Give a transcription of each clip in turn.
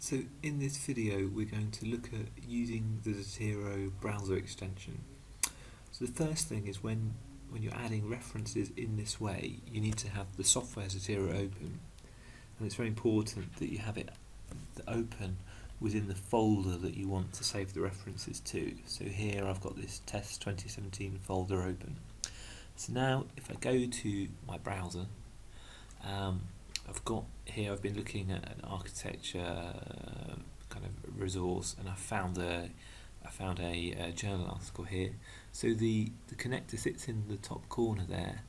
So in this video we're going to look at using the Zotero browser extension. So the first thing is when you're adding references in this way, you need to have the software Zotero open, and it's very important that you have it open within the folder that you want to save the references to. So here I've got this test 2017 folder open. So now if I go to my browser, I've been looking at an architecture kind of resource, and I found a journal article here. So the connector sits in the top corner there,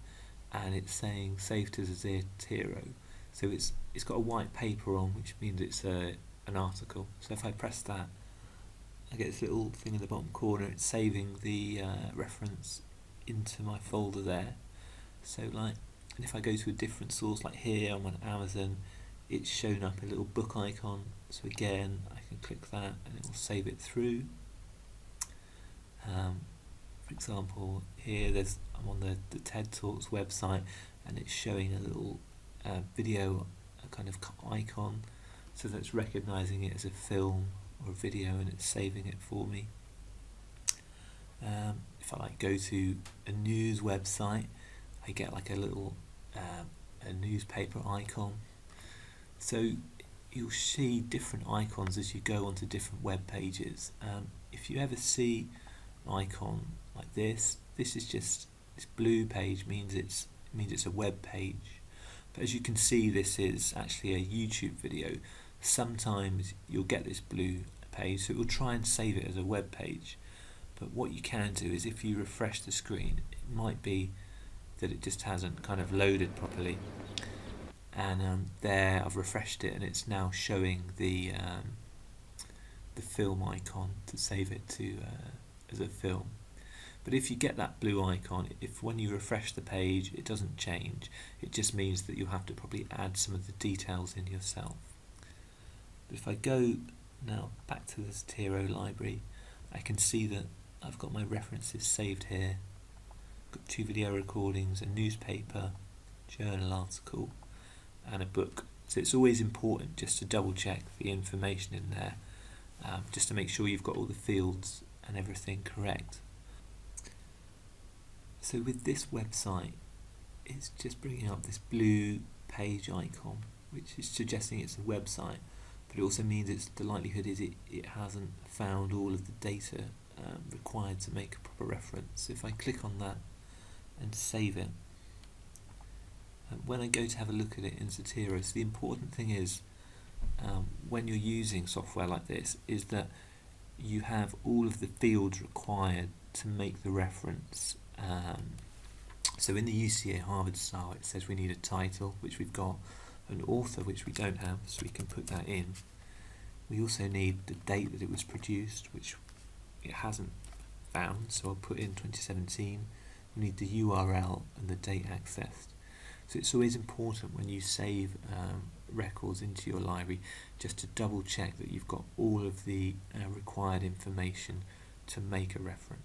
and it's saying save to Zotero. So it's got a white paper on, which means it's an article. So if I press that, I get this little thing in the bottom corner. It's saving the reference into my folder there. So and if I go to a different source, like here I'm on Amazon, it's shown up a little book icon. So again, I can click that and it will save it through. For example, here I'm on the TED Talks website, and it's showing a little video, a kind of icon, so that's recognizing it as a film or a video, and it's saving it for me. If I go to a news website, I get like a little a newspaper icon. So you'll see different icons as you go onto different web pages. If you ever see an icon like this is just, this blue page means it's a web page. But as you can see, this is actually a YouTube video. Sometimes you'll get this blue page, so it will try and save it as a web page. But what you can do is, if you refresh the screen, it might be that it just hasn't kind of loaded properly. And there, I've refreshed it, and it's now showing the film icon to save it to as a film. But if you get that blue icon, if when you refresh the page it doesn't change, it just means that you'll have to probably add some of the details in yourself. But if I go now back to the Zotero library, I can see that I've got my references saved here. I've got 2 video recordings, a newspaper, journal article, and a book. So it's always important just to double check the information in there, just to make sure you've got all the fields and everything correct. So with this website, it's just bringing up this blue page icon, which is suggesting it's a website, but it also means the likelihood is it hasn't found all of the data required to make a proper reference. If I click on that and save it, when I go to have a look at it in Zotero, so the important thing is, when you're using software like this, is that you have all of the fields required to make the reference. So in the UCA Harvard style, it says we need a title, which we've got, an author, which we don't have, so we can put that in. We also need the date that it was produced, which it hasn't found, so I'll put in 2017. We need the URL and the date accessed. So it's always important when you save records into your library just to double check that you've got all of the required information to make a reference.